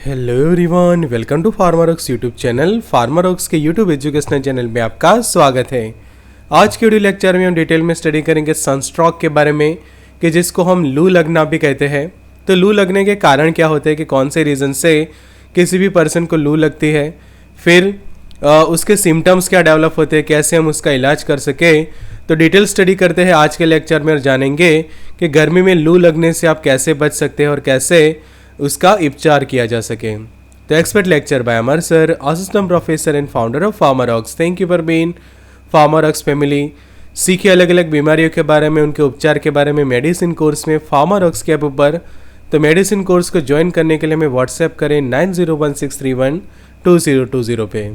Hello everyone, welcome to Pharmarox YouTube channel. Pharmarox के YouTube educational channel में आपका स्वागत है। आज के वीडियो लेक्चर में हम डिटेल में स्टडी करेंगे सनस्ट्रोक के बारे में, कि जिसको हम लू लगना भी कहते हैं। तो लू लगने के कारण क्या होते हैं, कि कौन से रीज़न से किसी भी पर्सन को लू लगती है, फिर उसके सिम्टम्स क्या डेवलप होते हैं, कैसे हम उसका इलाज कर सकें। तो डिटेल स्टडी करते हैं आज के लेक्चर में और जानेंगे कि गर्मी में लू लगने से आप कैसे बच सकते हैं और कैसे उसका उपचार किया जा सके। तो expert lecture by Amar sir, assistant professor and founder of Pharmarox. Thank you for being Pharmarox family. सीखिए अलग अलग बीमारियों के बारे में, उनके उपचार के बारे में मेडिसिन कोर्स में फार्मारॉक्स के ऐप ऊपर। तो मेडिसिन कोर्स को ज्वाइन करने के लिए हमें व्हाट्सएप करें 9016312020 पे।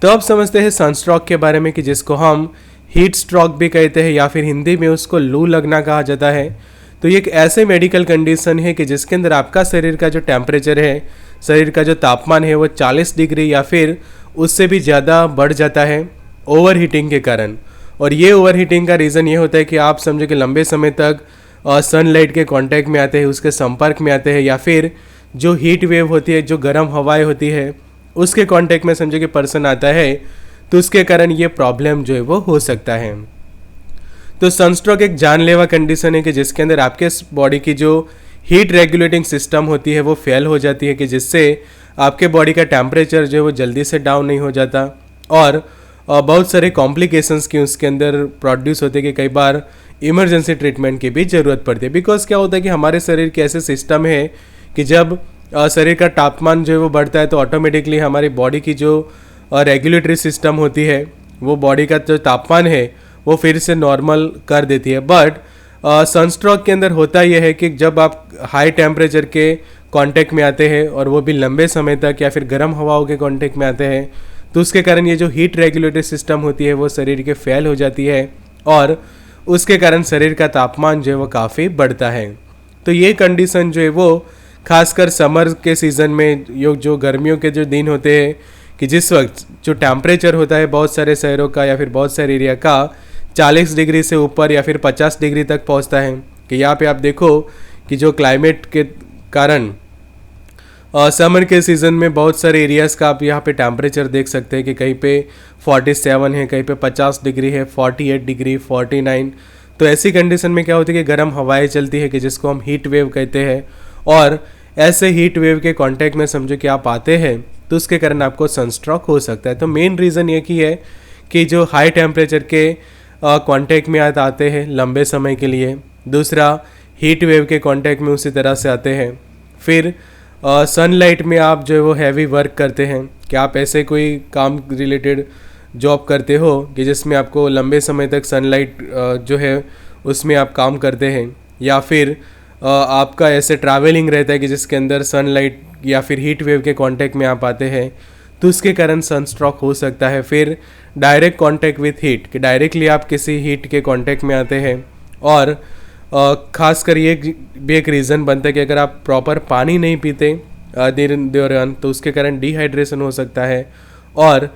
तो अब समझते हैं सनस्ट्रोक के बारे में, कि जिसको हम हीट स्ट्रोक भी कहते हैं या फिर हिंदी में उसको लू लगना कहा जाता है। तो ये एक ऐसे मेडिकल कंडीशन है कि जिसके अंदर आपका शरीर का जो टेम्परेचर है, शरीर का जो तापमान है, वो 40 डिग्री या फिर उससे भी ज़्यादा बढ़ जाता है ओवर हीटिंग के कारण। और ये ओवर हीटिंग का रीज़न ये होता है कि आप समझो कि लंबे समय तक सनलाइट के कांटेक्ट में आते हैं, उसके संपर्क में आते हैं, या फिर जो हीट वेव होती है, जो गर्म हवाएं होती है, उसके कांटेक्ट में समझो कि पर्सन आता है, तो उसके कारण ये प्रॉब्लम जो है वो हो सकता है। तो सनस्ट्रोक एक जानलेवा कंडीशन है कि जिसके अंदर आपके बॉडी की जो हीट रेगुलेटिंग सिस्टम होती है वो फेल हो जाती है, कि जिससे आपके बॉडी का टेम्परेचर जो है वो जल्दी से डाउन नहीं हो जाता। और बहुत सारे कॉम्प्लिकेशंस की उसके अंदर प्रोड्यूस होते हैं कि कई बार इमरजेंसी ट्रीटमेंट की भी ज़रूरत पड़ती है। बिकॉज क्या होता है कि हमारे शरीर के ऐसे सिस्टम है कि जब शरीर का तापमान जो है वो बढ़ता है तो ऑटोमेटिकली हमारी बॉडी की जो रेगुलेटरी सिस्टम होती है वो बॉडी का जो तापमान है वो फिर से नॉर्मल कर देती है। बट सनस्ट्रोक के अंदर होता यह है कि जब आप हाई टेम्परेचर के कांटेक्ट में आते हैं और वो भी लंबे समय तक, या फिर गर्म हवाओं के कांटेक्ट में आते हैं, तो उसके कारण ये जो हीट रेगुलेटरी सिस्टम होती है वो शरीर के फेल हो जाती है और उसके कारण शरीर का तापमान जो है वो काफ़ी बढ़ता है। तो ये कंडीशन जो है वो खासकर समर के सीज़न में, जो गर्मियों के जो दिन होते हैं, कि जिस वक्त जो टेम्परेचर होता है बहुत सारे शहरों का या फिर बहुत सारे एरिया का 40 डिग्री से ऊपर या फिर 50 डिग्री तक पहुंचता है। कि यहाँ पे आप देखो कि जो क्लाइमेट के कारण समर के सीज़न में बहुत सारे एरियाज़ का आप यहाँ पे टेम्परेचर देख सकते हैं कि कहीं पे 47 है, कहीं पे 50 डिग्री है, 48 डिग्री, 49। तो ऐसी कंडीशन में क्या होती है कि गर्म हवाएं चलती है, कि जिसको हम हीट वेव कहते हैं। और ऐसे हीट वेव के कॉन्टेक्ट में समझो कि आप आते हैं तो उसके कारण आपको सनस्ट्रोक हो सकता है। तो मेन रीज़न ये की है कि जो हाई टेम्परेचर के कांटेक्ट में आते हैं लंबे समय के लिए, दूसरा हीट वेव के कांटेक्ट में उसी तरह से आते हैं, फिर सनलाइट में आप जो है वो हैवी वर्क करते हैं, कि आप ऐसे कोई काम रिलेटेड जॉब करते हो कि जिसमें आपको लंबे समय तक सनलाइट जो है उसमें आप काम करते हैं, या फिर आपका ऐसे ट्रैवलिंग रहता है कि जिसके अंदर सनलाइट या फिर हीट वेव के कांटेक्ट में आप आते हैं, तो उसके कारण सनस्ट्रोक हो सकता है। फिर डायरेक्ट कांटेक्ट विथ हीट, कि डायरेक्टली आप किसी हीट के कांटेक्ट में आते हैं। और ख़ासकर ये भी एक रीज़न बनता है कि अगर आप प्रॉपर पानी नहीं पीते दौरान, तो उसके कारण डिहाइड्रेशन हो सकता है, और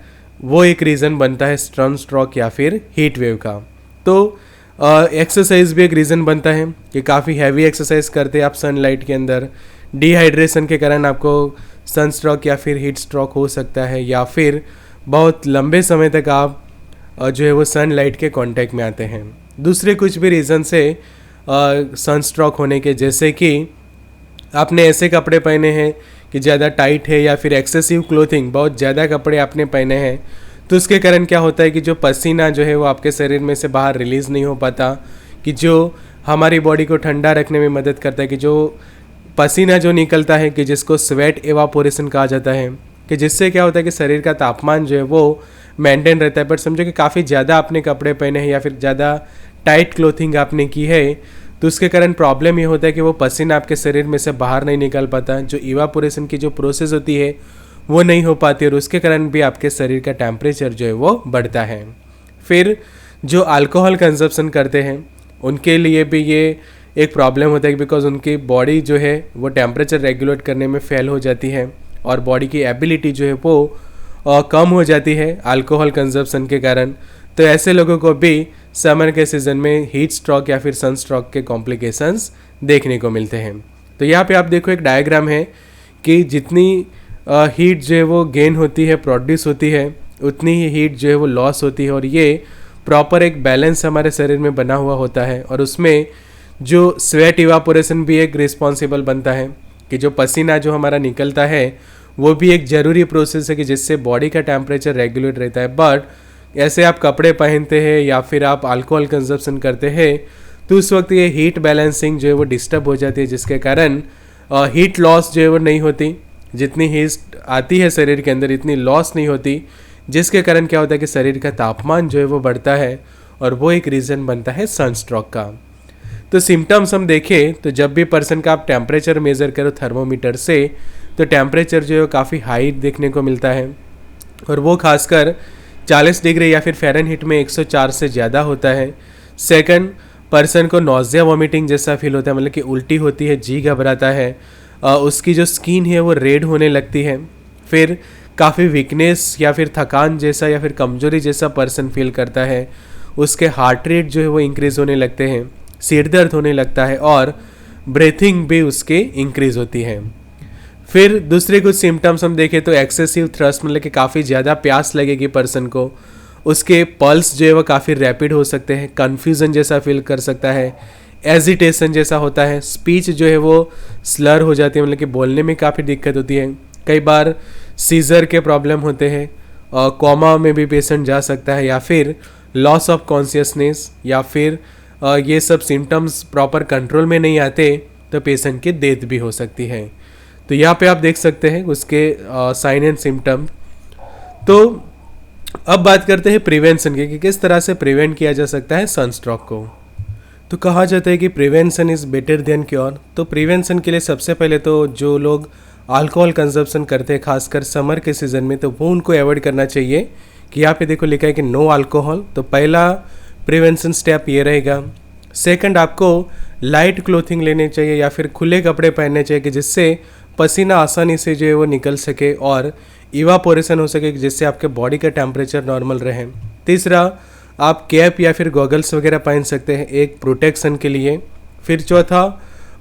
वो एक रीज़न बनता है सनस्ट्रोक या फिर हीट वेव का। तो एक्सरसाइज भी एक रीज़न बनता है कि काफ़ी हैवी एक्सरसाइज करते हैं आप सनलाइट के अंदर, डिहाइड्रेशन के कारण आपको सनस्ट्रोक या फिर हीट स्ट्रोक हो सकता है, या फिर बहुत लंबे समय तक आप जो है वो सनलाइट के कांटेक्ट में आते हैं। दूसरे कुछ भी रीज़न से सनस्ट्रोक होने के, जैसे कि आपने ऐसे कपड़े पहने हैं कि ज़्यादा टाइट है, या फिर एक्सेसिव क्लोथिंग, बहुत ज़्यादा कपड़े आपने पहने हैं, तो उसके कारण क्या होता है कि जो पसीना जो है वो आपके शरीर में से बाहर रिलीज़ नहीं हो पाता, कि जो हमारी बॉडी को ठंडा रखने में मदद करता है, कि जो पसीना जो निकलता है, कि जिसको स्वेट एवापोरेशन कहा जाता है, कि जिससे क्या होता है कि शरीर का तापमान जो है वो मेंटेन रहता है। बट समझो कि काफ़ी ज़्यादा आपने कपड़े पहने हैं या फिर ज़्यादा टाइट क्लोथिंग आपने की है, तो उसके कारण प्रॉब्लम ये होता है कि वो पसीना आपके शरीर में से बाहर नहीं निकल पाता, जो इवापोरेशन की जो प्रोसेस होती है वो नहीं हो पाती, और उसके कारण भी आपके शरीर का टेम्परेचर जो है वो बढ़ता है। फिर जो अल्कोहल कंजप्शन करते हैं उनके लिए भी ये एक प्रॉब्लम होता है, बिकॉज उनकी बॉडी जो है वो टेम्परेचर रेगुलेट करने में फेल हो जाती है, और बॉडी की एबिलिटी जो है वो कम हो जाती है अल्कोहल कंजप्शन के कारण। तो ऐसे लोगों को भी समर के सीज़न में हीट स्ट्रोक या फिर सन स्ट्रोक के कॉम्प्लिकेशंस देखने को मिलते हैं। तो यहाँ पे आप देखो एक डायग्राम है कि जितनी हीट जो है वो गेन होती है, प्रोड्यूस होती है, उतनी ही हीट जो है वो लॉस होती है। और ये प्रॉपर एक बैलेंस हमारे शरीर में बना हुआ होता है। और उसमें जो स्वेट इवापोरेशन भी एक रिस्पॉन्सिबल बनता है, कि जो पसीना जो हमारा निकलता है वो भी एक ज़रूरी प्रोसेस है कि जिससे बॉडी का टेम्परेचर रेगुलेट रहता है। बट ऐसे आप कपड़े पहनते हैं या फिर आप अल्कोहल कंजप्शन करते हैं तो उस वक्त ये हीट बैलेंसिंग जो है वो डिस्टर्ब हो जाती है, जिसके कारण हीट लॉस जो है वो नहीं होती। जितनी हीट आती है शरीर के अंदर इतनी लॉस नहीं होती, जिसके कारण क्या होता है कि शरीर का तापमान जो है वो बढ़ता है और वो एक रीज़न बनता है सनस्ट्रोक का। तो सिम्टम्स हम देखें तो जब भी पर्सन का आप टेम्परेचर मेज़र करो थर्मोमीटर से तो टेम्परेचर जो है काफ़ी हाई देखने को मिलता है, और वो खासकर 40 डिग्री या फिर फ़ारेनहीट में 104 से ज़्यादा होता है। सेकंड, पर्सन को नोज़िया वॉमिटिंग जैसा फील होता है, मतलब कि उल्टी होती है, जी घबराता है, उसकी जो स्किन है वो रेड होने लगती है। फिर काफ़ी वीकनेस या फिर थकान जैसा या फिर कमजोरी जैसा पर्सन फील करता है। उसके हार्ट रेट जो है वो इंक्रीज़ होने लगते हैं, सिर दर्द होने लगता है और ब्रीथिंग भी उसके इंक्रीज़ होती है। फिर दूसरे कुछ सिम्टम्स हम देखें तो एक्सेसिव थ्रस्ट, मतलब कि काफ़ी ज़्यादा प्यास लगेगी पर्सन को, उसके पल्स जो है वो काफ़ी रैपिड हो सकते हैं, कन्फ्यूज़न जैसा फील कर सकता है, एजिटेशन जैसा होता है, स्पीच जो है वो स्लर हो जाती है, मतलब कि बोलने में काफ़ी दिक्कत होती है। कई बार सीजर के प्रॉब्लम होते हैं और कोमा में भी पेशेंट जा सकता है, या फिर लॉस ऑफ कॉन्शियसनेस, या फिर ये सब सिम्टम्स प्रॉपर कंट्रोल में नहीं आते तो पेशेंट की डेथ भी हो सकती है। तो यहाँ पे आप देख सकते हैं उसके साइन एंड सिम्टम। तो अब बात करते हैं प्रिवेंशन की, कि किस तरह से प्रिवेंट किया जा सकता है सनस्ट्रोक को। तो कहा जाता है कि prevention is better than cure. तो प्रिवेंशन के लिए सबसे पहले तो जो लोग अल्कोहल कंजप्शन करते हैं खासकर समर के सीज़न में, तो वो उनको अवॉइड करना चाहिए। कि यहाँ पे देखो लिखा है कि नो अल्कोहल, तो पहला प्रिवेंशन स्टेप ये रहेगा। सेकंड, आपको लाइट क्लोथिंग लेने चाहिए या फिर खुले कपड़े पहनने चाहिए कि जिससे पसीना आसानी से जो है वो निकल सके और इवापोरेशन हो सके, जिससे आपके बॉडी का टेम्परेचर नॉर्मल रहे। तीसरा, आप कैप या फिर गॉगल्स वगैरह पहन सकते हैं एक प्रोटेक्शन के लिए। फिर चौथा,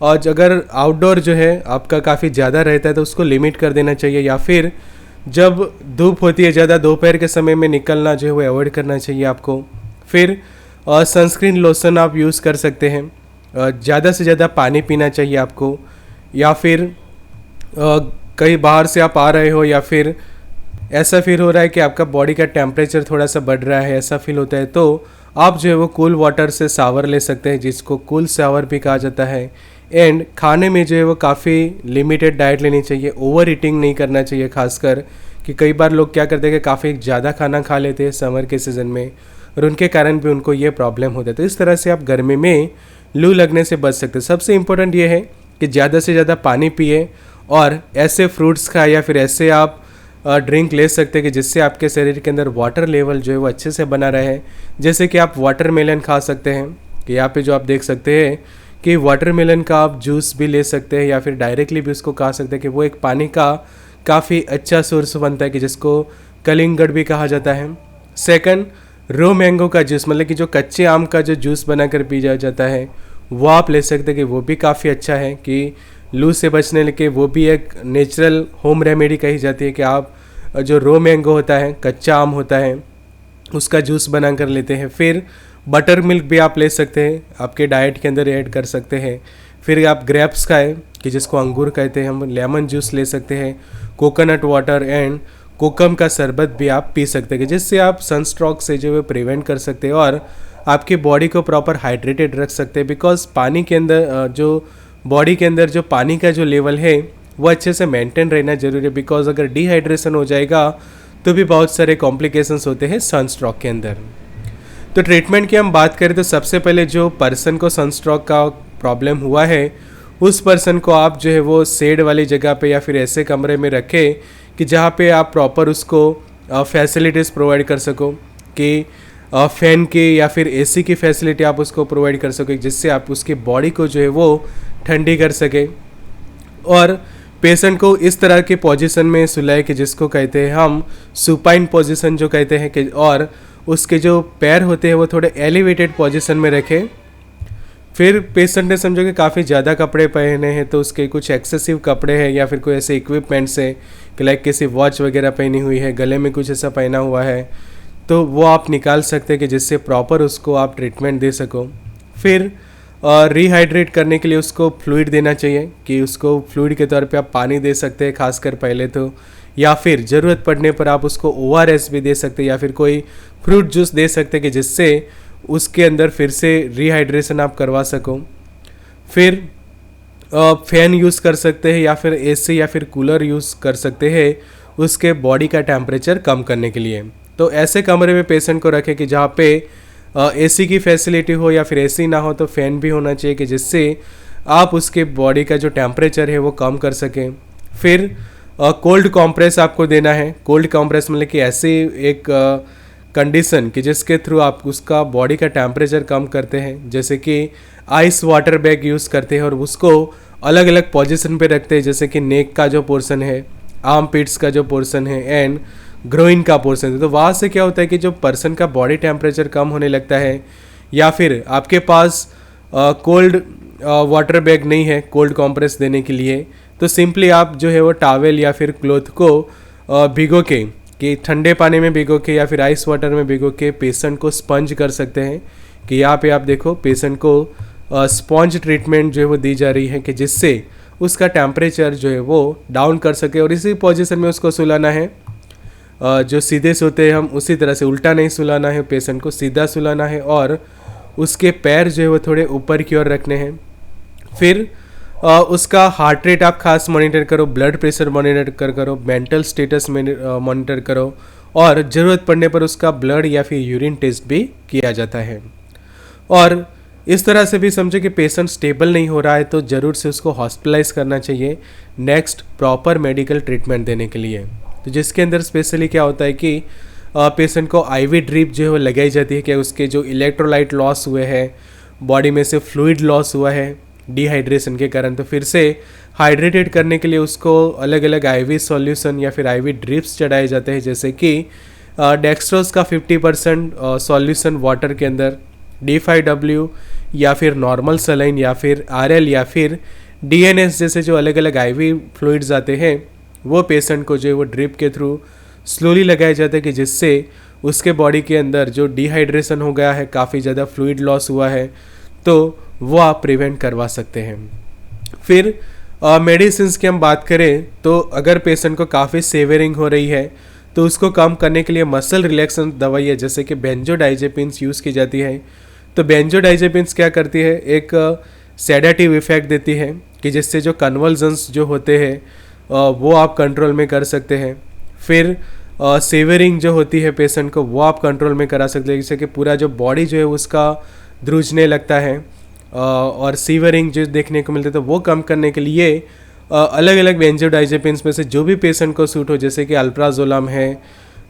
और अगर आउटडोर जो है आपका काफ़ी ज़्यादा रहता है तो उसको लिमिट कर देना चाहिए, या फिर जब धूप होती है ज़्यादा दोपहर के समय में निकलना जो है वो अवॉइड करना चाहिए आपको। फिर सनस्क्रीन लोशन आप यूज़ कर सकते हैं, ज़्यादा से ज़्यादा पानी पीना चाहिए आपको, या फिर कहीं बाहर से आप आ रहे हो या फिर ऐसा फील हो रहा है कि आपका बॉडी का टेम्परेचर थोड़ा सा बढ़ रहा है, ऐसा फील होता है, तो आप जो है वो कूल वाटर से शावर ले सकते हैं, जिसको कूल शावर भी कहा जाता है। एंड खाने में जो है वो काफ़ी लिमिटेड डाइट लेनी चाहिए, ओवर ईटिंग नहीं करना चाहिए। खासकर कि कई बार लोग क्या करते हैं कि काफ़ी ज़्यादा खाना खा लेते हैं समर के सीज़न में, और उनके कारण भी उनको ये प्रॉब्लम होता है। तो इस तरह से आप गर्मी में लू लगने से बच सकते हैं। सबसे इम्पोर्टेंट ये है कि ज़्यादा से ज़्यादा पानी पिए और ऐसे फ्रूट्स खाए या फिर ऐसे आप ड्रिंक ले सकते हैं कि जिससे आपके शरीर के अंदर वाटर लेवल जो है वो अच्छे से बना रहे। जैसे कि आप वाटरमेलन खा सकते हैं, कि यहाँ पे जो आप देख सकते हैं कि वाटरमेलन का आप जूस भी ले सकते हैं या फिर डायरेक्टली भी उसको खा सकते हैं, कि वो एक पानी का काफ़ी अच्छा सोर्स बनता है, कि जिसको कलिंगड भी कहा जाता है। सेकंड, रो मैंगो का जूस, मतलब कि जो कच्चे आम का जो जूस बनाकर पी जाता है वो आप ले सकते हैं, कि वो भी काफ़ी अच्छा है कि लू से बचने के वो भी एक नेचुरल होम रेमेडी कही जाती है। कि आप जो रो मैंगो होता है, कच्चा आम होता है, उसका जूस बना कर लेते हैं। फिर बटर मिल्क भी आप ले सकते हैं, आपके डाइट के अंदर ऐड कर सकते हैं। फिर आप ग्रेप्स खाएं, कि जिसको अंगूर कहते हैं, हम लेमन जूस ले सकते हैं, कोकोनट वाटर एंड कोकम का शरबत भी आप पी सकते हैं, जिससे आप सनस्ट्रोक से जो है प्रिवेंट कर सकते हैं और आपकी बॉडी को प्रॉपर हाइड्रेटेड रख सकते हैं। बिकॉज पानी के अंदर जो बॉडी के अंदर जो पानी का जो लेवल है वो अच्छे से मेंटेन रहना जरूरी है। बिकॉज अगर डिहाइड्रेशन हो जाएगा तो भी बहुत सारे कॉम्प्लिकेशंस होते हैं सनस्ट्रोक के अंदर। तो ट्रीटमेंट की हम बात करें तो सबसे पहले जो पर्सन को सनस्ट्रोक का प्रॉब्लम हुआ है उस पर्सन को आप जो है वो शेड वाली जगह पे या फिर ऐसे कमरे में रखें कि जहाँ पे आप प्रॉपर उसको फैसिलिटीज़ प्रोवाइड कर सको, कि फ़ैन की या फिर एसी की फैसिलिटी आप उसको प्रोवाइड कर सको, जिससे आप उसकी बॉडी को जो है वो ठंडी कर सके। और पेशेंट को इस तरह के पोजीशन में सुलाए कि जिसको कहते हैं हम सुपाइन पोजीशन जो कहते हैं, कि और उसके जो पैर होते हैं वो थोड़े एलिवेटेड पोजीशन में रखें। फिर पेशेंट ने समझो कि काफ़ी ज़्यादा कपड़े पहने हैं, तो उसके कुछ एक्सेसिव कपड़े हैं या फिर कोई ऐसे इक्विपमेंट्स है कि लाइक किसी वॉच वगैरह पहनी हुई है, गले में कुछ ऐसा पहना हुआ है, तो वो आप निकाल सकते हैं कि जिससे प्रॉपर उसको आप ट्रीटमेंट दे सको। फिर रिहाइड्रेट करने के लिए उसको फ्लूइड देना चाहिए कि उसको फ्लूइड के तौर पे आप पानी दे सकते हैं खासकर पहले तो, या फिर ज़रूरत पड़ने पर आप उसको ORS भी दे सकते हैं या फिर कोई फ्रूट जूस दे सकते हैं कि जिससे उसके अंदर फिर से रिहाइड्रेशन आप करवा सको। फिर फैन यूज़ कर सकते हैं या फिर AC या फिर कूलर यूज़ कर सकते हैं उसके बॉडी का टेम्परेचर कम करने के लिए। तो ऐसे कमरे में पेशेंट को रखें कि जहाँ पे AC की फैसिलिटी हो या फिर AC ना हो तो फ़ैन भी होना चाहिए कि जिससे आप उसके बॉडी का जो टेम्परेचर है वो कम कर सकें। फिर कोल्ड कॉम्प्रेस आपको देना है। कोल्ड कॉम्प्रेस मतलब कि ऐसी एक कंडीशन कि जिसके थ्रू आप उसका बॉडी का टेम्परेचर कम करते हैं, जैसे कि आइस वाटर बैग यूज़ करते हैं और उसको अलग अलग पोजीशन पे रखते हैं, जैसे कि नेक का जो पोर्शन है, आर्म पिट्स का जो पोर्शन है एंड ग्रोइन का पोर्शन है। तो वहाँ से क्या होता है कि जो पर्सन का बॉडी टेम्परेचर कम होने लगता है, या फिर आपके पास कोल्ड वाटर बैग नहीं है कोल्ड कॉम्प्रेस देने के लिए, तो सिंपली आप जो है वो टॉवेल या फिर क्लॉथ को भिगो के कि ठंडे पानी में भिगो के या फिर आइस वाटर में भिगो के पेशेंट को स्पंज कर सकते हैं कि यहाँ पे आप देखो पेशेंट को स्पंज ट्रीटमेंट जो है वो दी जा रही है कि जिससे उसका टेम्परेचर जो है वो डाउन कर सके। और इसी पोजीशन में उसको सुलाना है, जो सीधे सोते हैं हम उसी तरह से उल्टा नहीं सुलाना है, पेशेंट को सीधा सुलाना है और उसके पैर जो है वो थोड़े ऊपर की ओर रखने हैं। फिर उसका हार्ट रेट आप खास मॉनिटर करो, ब्लड प्रेशर मॉनिटर करो, मेंटल स्टेटस मॉनिटर करो और ज़रूरत पड़ने पर उसका ब्लड या फिर यूरिन टेस्ट भी किया जाता है। और इस तरह से भी समझो कि पेशेंट स्टेबल नहीं हो रहा है तो ज़रूर से उसको हॉस्पिटलाइज करना चाहिए नेक्स्ट प्रॉपर मेडिकल ट्रीटमेंट देने के लिए। तो जिसके अंदर स्पेशली क्या होता है कि पेशेंट को IV ड्रिप जो है वो लगाई जाती है कि उसके जो इलेक्ट्रोलाइट लॉस हुए हैं, बॉडी में से फ्लूइड लॉस हुआ है डिहाइड्रेशन के कारण, तो फिर से हाइड्रेटेड करने के लिए उसको अलग अलग IV सॉल्यूशन या फिर IV ड्रिप्स चढ़ाए जाते हैं, जैसे कि डेक्स्ट्रोज का 50% सॉल्यूशन वाटर के अंदर, D5W या फिर नॉर्मल सलाइन या फिर RL या फिर DNS जैसे जो अलग अलग IV फ्लूइड्स आते हैं वो पेशेंट को जो है वो ड्रिप के थ्रू स्लोली लगाया जाता है कि जिससे उसके बॉडी के अंदर जो डिहाइड्रेशन हो गया है, काफ़ी ज़्यादा फ्लूइड लॉस हुआ है, तो वो आप प्रिवेंट करवा सकते हैं। फिर मेडिसिन्स की हम बात करें तो अगर पेशेंट को काफ़ी सेवरिंग हो रही है तो उसको कम करने के लिए मसल रिलैक्सेशन दवाई है जैसे कि बेंजोडाइजेपिन्स यूज़ की जाती है। तो बेंजोडाइजेपिन्स क्या करती है, एक सेडेटिव इफेक्ट देती है कि जिससे जो कन्वल्जन्स जो होते हैं वो आप कंट्रोल में कर सकते हैं। फिर सेवरिंग जो होती है पेशेंट को वो आप कंट्रोल में करा सकते हैं, जैसे कि पूरा जो बॉडी जो है उसका ध्रुजने लगता है और सीवरिंग जो देखने को मिलते हैं, तो वो कम करने के लिए अलग अलग बेंजोडाइजेपिन्स में से जो भी पेशेंट को सूट हो, जैसे कि अल्प्राजोलम है,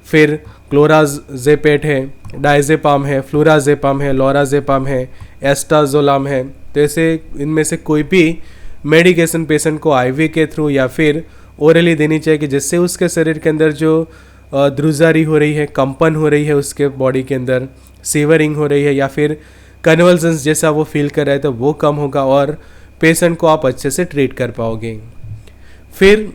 फिर क्लोराजेपेट है, डायजेपाम है, फ्लोराजेपाम है, लोराजेपाम है, एस्टाजोलाम है, तो ऐसे इनमें से कोई भी मेडिकेशन पेशेंट को IV के थ्रू या फिर ओरली देनी चाहिए कि जिससे उसके शरीर के अंदर जो ध्रुजारी हो रही है, कंपन हो रही है, उसके बॉडी के अंदर सीवरिंग हो रही है या फिर कन्वल्जन्स जैसा वो फील कर रहा है, तो वो कम होगा और पेशेंट को आप अच्छे से ट्रीट कर पाओगे। फिर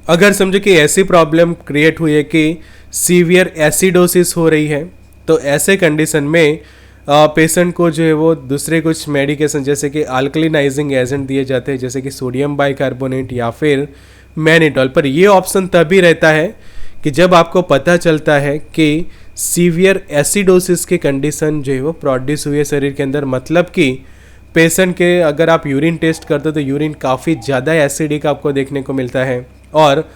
अगर समझो कि ऐसी प्रॉब्लम क्रिएट हुई है कि सीवियर एसिडोसिस हो रही है, तो ऐसे कंडीशन में पेशेंट को जो है वो दूसरे कुछ मेडिकेशन जैसे कि अल्कलिनाइजिंग एजेंट दिए जाते हैं, जैसे कि सोडियम बाइकार्बोनेट या फिर मैनिटॉल। पर ये ऑप्शन तभी रहता है कि जब आपको पता चलता है कि सीवियर एसिडोसिस की कंडीशन जो है वो प्रोड्यूस हुई है शरीर के अंदर, मतलब कि पेशेंट के अगर आप यूरिन टेस्ट करते हो तो यूरिन काफ़ी ज़्यादा एसिडिक आपको देखने को मिलता है और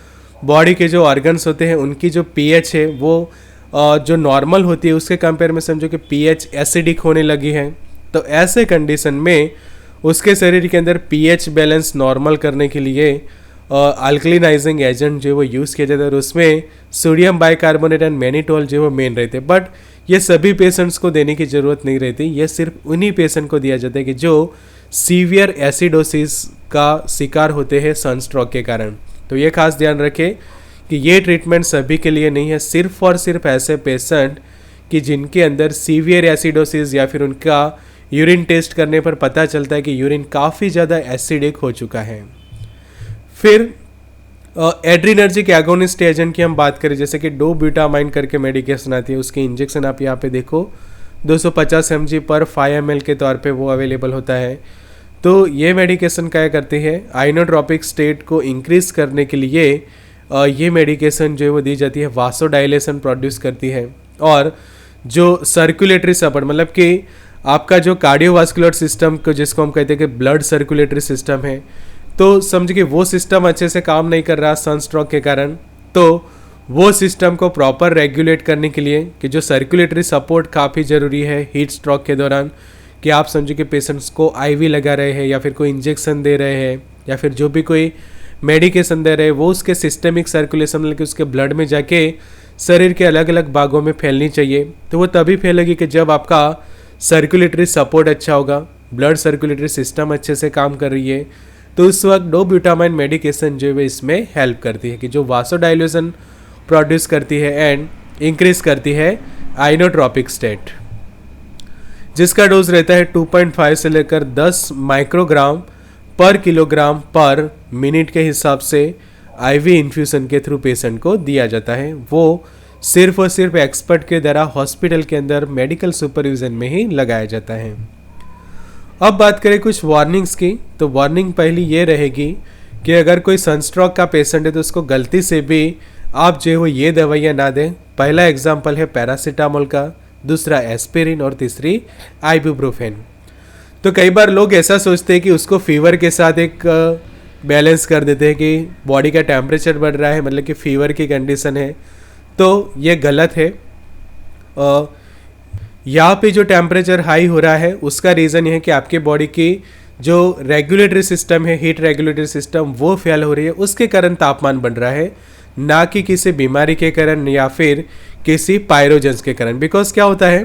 बॉडी के जो ऑर्गन्स होते हैं उनकी जो pH है वो जो नॉर्मल होती है उसके कंपेयर में समझो कि pH एसिडिक होने लगी है। तो ऐसे कंडीशन में उसके शरीर के अंदर pH बैलेंस नॉर्मल करने के लिए अल्कलिनाइजिंग एजेंट जो है वो यूज़ किया जाता है और उसमें सोडियम बाइकार्बोनेट एंड मैनिटॉल जो है वो मेन रहते हैं। बट ये सभी पेशेंट्स को देने की ज़रूरत नहीं रहती, ये सिर्फ उन्हीं पेशेंट को दिया जाता है कि जो सीवियर एसिडोसिस का शिकार होते हैं सनस्ट्रोक के कारण। तो ये खास ध्यान रखें कि ये ट्रीटमेंट सभी के लिए नहीं है, सिर्फ और सिर्फ ऐसे पेशेंट कि जिनके अंदर सीवियर एसिडोसिस या फिर उनका यूरिन टेस्ट करने पर पता चलता है कि यूरिन काफ़ी ज़्यादा एसिडिक हो चुका है। फिर एड्रीनर्जिक एगोनिस्ट एजेंट की हम बात करें, जैसे कि डोब्यूटामाइन करके मेडिकेशन आती है, उसके इंजेक्शन आप यहाँ पे देखो 250 mg पर 5 ml के तौर पे वो अवेलेबल होता है। तो ये मेडिकेशन क्या करती है, आइनोट्रोपिक स्टेट को इंक्रीज करने के लिए ये मेडिकेशन जो है वो दी जाती है, वासोडाइलेशन प्रोड्यूस करती है। और जो सर्कुलेटरी सपोर्ट, मतलब कि आपका जो कार्डियोवास्कुलर सिस्टम को जिसको हम कहते हैं कि ब्लड सर्कुलेटरी सिस्टम है, तो समझ कि वो सिस्टम अच्छे से काम नहीं कर रहा सनस्ट्रोक के कारण, तो वो सिस्टम को प्रॉपर रेगुलेट करने के लिए कि जो सर्कुलेटरी सपोर्ट काफ़ी ज़रूरी है हीट स्ट्रोक के दौरान, कि आप समझो कि पेशेंट्स को आईवी लगा रहे हैं या फिर कोई इंजेक्शन दे रहे हैं या फिर जो भी कोई मेडिकेशन दे रहे हैं, वो उसके सिस्टेमिक सर्कुलेशन मतलब कि उसके ब्लड में जाके शरीर के अलग अलग भागों में फैलनी चाहिए। तो वो तभी फैलेगी कि जब आपका सर्कुलेटरी सपोर्ट अच्छा होगा, ब्लड सर्कुलेटरी सिस्टम अच्छे से काम कर रही है, तो उस वक्त डोब्यूटामाइन मेडिकेशन जो है इसमें हेल्प करती है कि जो वासोडाइलेशन प्रोड्यूस करती है एंड इंक्रीज करती है आइनोट्रोपिक स्टेट, जिसका डोज रहता है 2.5 से लेकर 10 माइक्रोग्राम पर किलोग्राम पर मिनट के हिसाब से आईवी इन्फ्यूजन के थ्रू पेशेंट को दिया जाता है। वो सिर्फ और सिर्फ एक्सपर्ट के द्वारा हॉस्पिटल के अंदर मेडिकल सुपरविजन में ही लगाया जाता है। अब बात करें कुछ वार्निंग्स की, तो वार्निंग पहली ये रहेगी कि अगर कोई सनस्ट्रोक का पेशेंट है तो उसको गलती से भी आप जो है वो ये दवाइयाँ ना दें। पहला एग्जाम्पल है पैरासीटामोल का, दूसरा एस्पिरिन और तीसरी आइबुप्रोफेन। तो कई बार लोग ऐसा सोचते हैं कि उसको फीवर के साथ एक बैलेंस कर देते हैं कि बॉडी का टेम्परेचर बढ़ रहा है, मतलब कि फीवर की कंडीशन है, तो ये गलत है। यहाँ पे जो टेम्परेचर हाई हो रहा है उसका रीज़न ये है कि आपके बॉडी की जो रेगुलेटरी सिस्टम है, हीट रेगुलेटरी सिस्टम, वो फेल हो रही है, उसके कारण तापमान बढ़ रहा है, ना कि किसी बीमारी के कारण या फिर किसी पायरोजेंस के कारण। बिकॉज क्या होता है,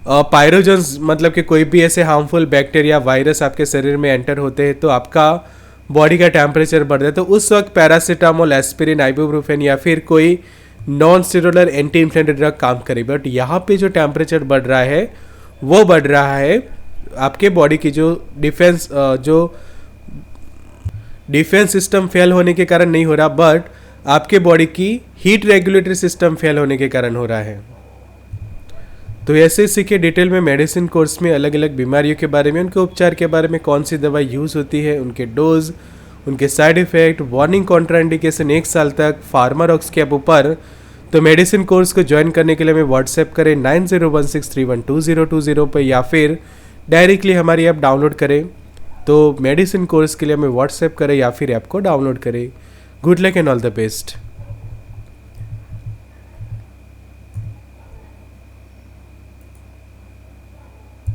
पायरोजेंस मतलब कि कोई भी ऐसे हार्मफुल बैक्टीरिया वायरस आपके शरीर में एंटर होते हैं तो आपका बॉडी का टेम्परेचर बढ़ जाता है, तो उस वक्त पैरासीटामोल, एस्पिरिन, आइबुप्रोफेन या फिर कोई non steroidal anti inflammatory drug काम करे। बट यहाँ पे जो टेम्परेचर बढ़ रहा है वो बढ़ रहा है आपके बॉडी की जो डिफेंस सिस्टम फेल होने के कारण नहीं हो रहा, बट आपके बॉडी की हीट रेगुलेटरी सिस्टम फेल होने के कारण हो रहा है। तो ऐसे सीखे डिटेल में मेडिसिन कोर्स में अलग अलग बीमारियों के बारे में, उनके उपचार के बारे में, कौन सी दवाई यूज़ होती है, उनके डोज, उनके साइड इफेक्ट, वार्निंग, कॉन्ट्राइंडिकेशन 1 साल तक, फार्मारॉक्स के ऊपर। तो मेडिसिन कोर्स को ज्वाइन करने के लिए हमें व्हाट्सएप करें 9016312020 पर या फिर डायरेक्टली हमारी ऐप डाउनलोड करें। तो मेडिसिन कोर्स के लिए हमें व्हाट्सएप करें या फिर ऐप को डाउनलोड करें। Good luck and all the best.